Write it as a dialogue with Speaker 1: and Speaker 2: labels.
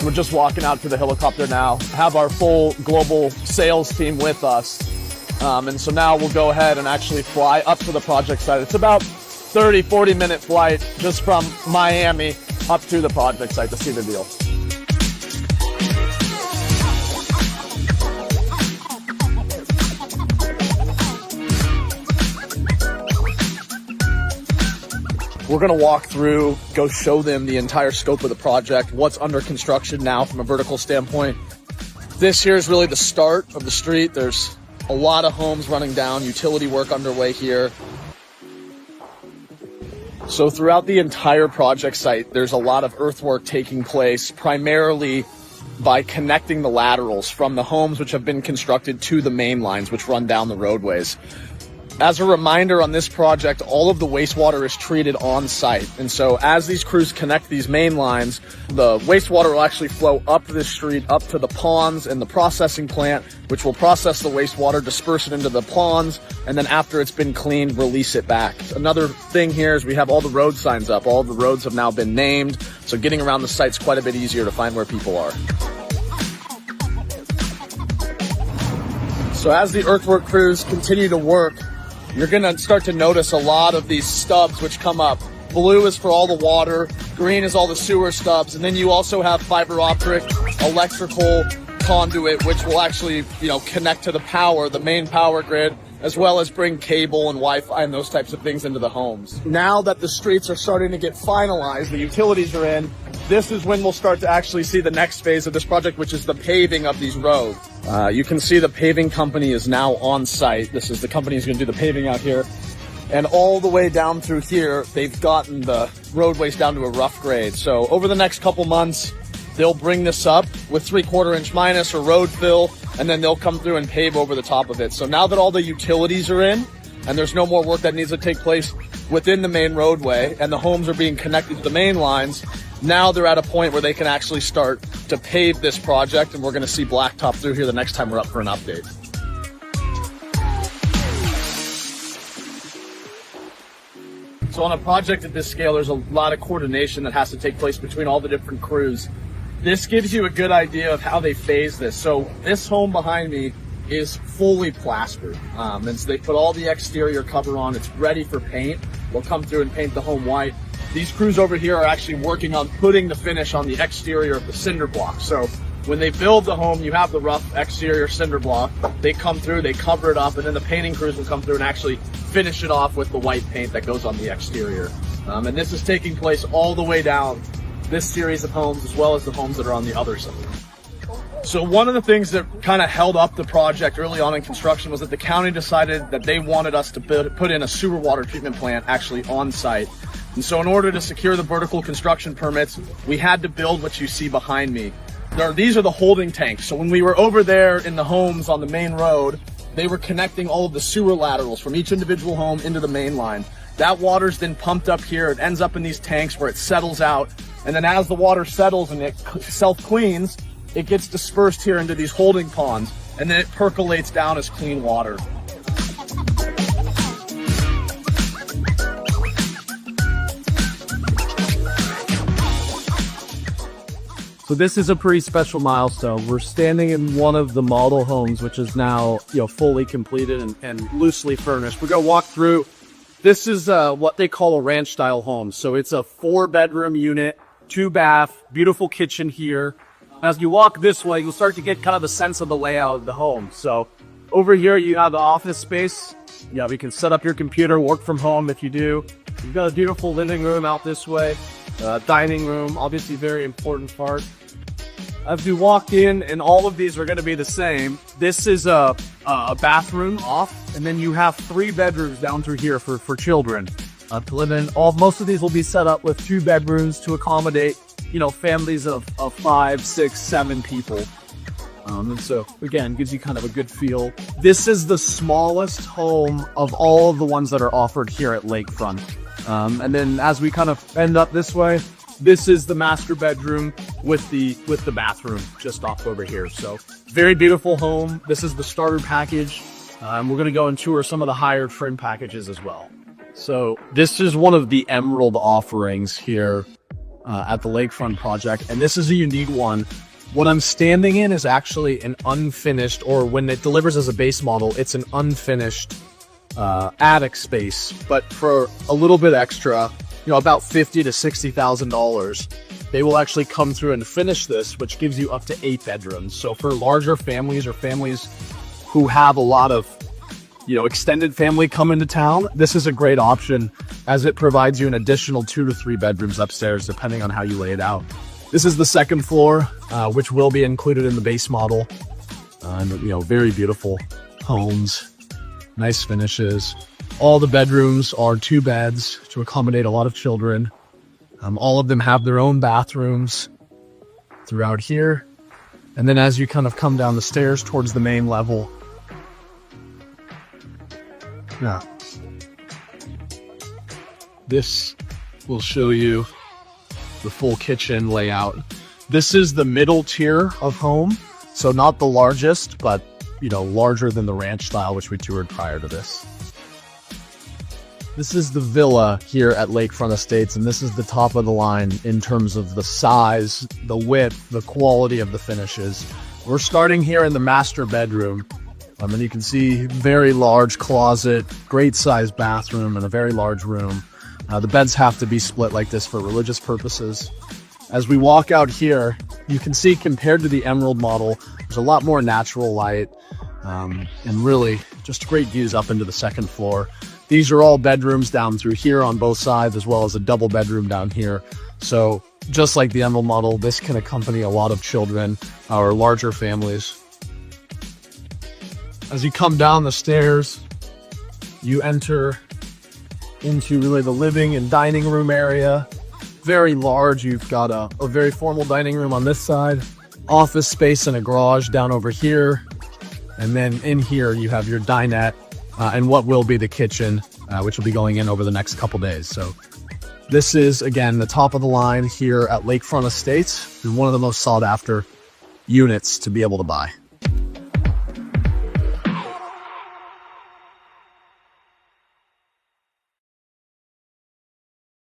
Speaker 1: we're just walking out to the helicopter now. Have our full global sales team with us. And so now we'll go ahead and actually fly up to the project site. It's about 30-40 minute flight just from Miami up to the project site to see the deal. We're gonna walk through, go show them the entire scope of the project, what's under construction now from a vertical standpoint. This here is really the start of the street. There's a lot of homes running down, utility work underway here. So throughout the entire project site, there's a lot of earthwork taking place, primarily by connecting the laterals from the homes which have been constructed to the main lines which run down the roadways. As a reminder, on this project, all of the wastewater is treated on site. And so as these crews connect these main lines, the wastewater will actually flow up this street, up to the ponds and the processing plant, which will process the wastewater, disperse it into the ponds, and then after it's been cleaned, release it back. Another thing here is we have all the road signs up. All the roads have now been named, so getting around the site's quite a bit easier to find where people are. So as the earthwork crews continue to work, you're gonna start to notice a lot of these stubs which come up. Blue is for all the water, green is all the sewer stubs, and then you also have fiber optic, electrical conduit, which will actually, connect to the power, the main power grid, as well as bring cable and Wi-Fi and those types of things into the homes. Now that the streets are starting to get finalized, the utilities are in, this is when we'll start to actually see the next phase of this project, which is the paving of these roads. You can see the paving company is now on site. This is the company who's going to do the paving out here. And all the way down through here, they've gotten the roadways down to a rough grade. So over the next couple months, they'll bring this up with 3/4 inch minus or road fill, and then they'll come through and pave over the top of it. So now that all the utilities are in, and there's no more work that needs to take place within the main roadway, and the homes are being connected to the main lines, now they're at a point where they can actually start to pave this project, and we're going to see blacktop through here the next time we're up for an update. So on a project at this scale, there's a lot of coordination that has to take place between all the different crews. This gives you a good idea of how they phase this. So this home behind me is fully plastered. And so they put all the exterior cover on. It's ready for paint. We'll come through and paint the home white. These crews over here are actually working on putting the finish on the exterior of the cinder block. So when they build the home, you have the rough exterior cinder block. They come through, they cover it up, and then the painting crews will come through and actually finish it off with the white paint that goes on the exterior. And this is taking place all the way down this series of homes, as well as the homes that are on the other side. So one of the things that kind of held up the project early on in construction was that the county decided that they wanted us to put in a sewer water treatment plant actually on site. And so in order to secure the vertical construction permits, we had to build what you see behind me. These are the holding tanks. So when we were over there in the homes on the main road, they were connecting all of the sewer laterals from each individual home into the main line. That water's then pumped up here. It ends up in these tanks where it settles out. And then as the water settles and it self-cleans, it gets dispersed here into these holding ponds, and then it percolates down as clean water.
Speaker 2: So this is a pretty special milestone. We're standing in one of the model homes, which is now, fully completed and loosely furnished. We're gonna walk through. This is what they call a ranch style home. So it's a 4-bedroom unit, 2 bath, beautiful kitchen here. As you walk this way, you'll start to get kind of a sense of the layout of the home. So over here, you have the office space. Yeah, we can set up your computer, work from home if you do. You've got a beautiful living room out this way. Dining room, obviously very important part. As we walk in, and all of these are going to be the same, this is a bathroom off, and then you have 3 bedrooms down through here for children to live in. Most of these will be set up with 2 bedrooms to accommodate, families of 5, 6, 7 people. And so, again, gives you kind of a good feel. This is the smallest home of all of the ones that are offered here at Lakefront. And then as we kind of end up this way, this is the master bedroom with the bathroom just off over here. So very beautiful home. This is the starter package. We're going to go and tour some of the higher trim packages as well. So this is one of the emerald offerings here. at the Lakefront project, and this is a unique one. What I'm standing in is actually an unfinished, or when it delivers as a base model, it's an unfinished attic space. But for a little bit extra, about $50,000 to $60,000, they will actually come through and finish this, which gives you up to 8 bedrooms. So for larger families or families who have a lot of extended family come into town, this is a great option, as it provides you an additional 2 to 3 bedrooms upstairs, depending on how you lay it out. This is the second floor, which will be included in the base model. Very beautiful homes, nice finishes. All the bedrooms are 2 beds to accommodate a lot of children. All of them have their own bathrooms throughout here. And then as you kind of come down the stairs towards the main level, this will show you the full kitchen layout. This is the middle tier of home, so not the largest, but larger than the ranch style, which we toured prior to this. This is the villa here at Lakefront Estates, and this is the top of the line in terms of the size, the width, the quality of the finishes. We're starting here in the master bedroom. And you can see very large closet, great sized bathroom, and a very large room. The beds have to be split like this for religious purposes. As we walk out here, you can see compared to the Emerald model, there's a lot more natural light, and really just great views up into the second floor. These are all bedrooms down through here on both sides, as well as a double bedroom down here. So just like the Emerald model, this can accompany a lot of children or larger families. As you come down the stairs, you enter into really the living and dining room area. Very large. You've got a very formal dining room on this side, office space and a garage down over here. And then in here you have your dinette and what will be the kitchen, which will be going in over the next couple days. So this is, again, the top of the line here at Lakefront Estates, and one of the most sought after units to be able to buy.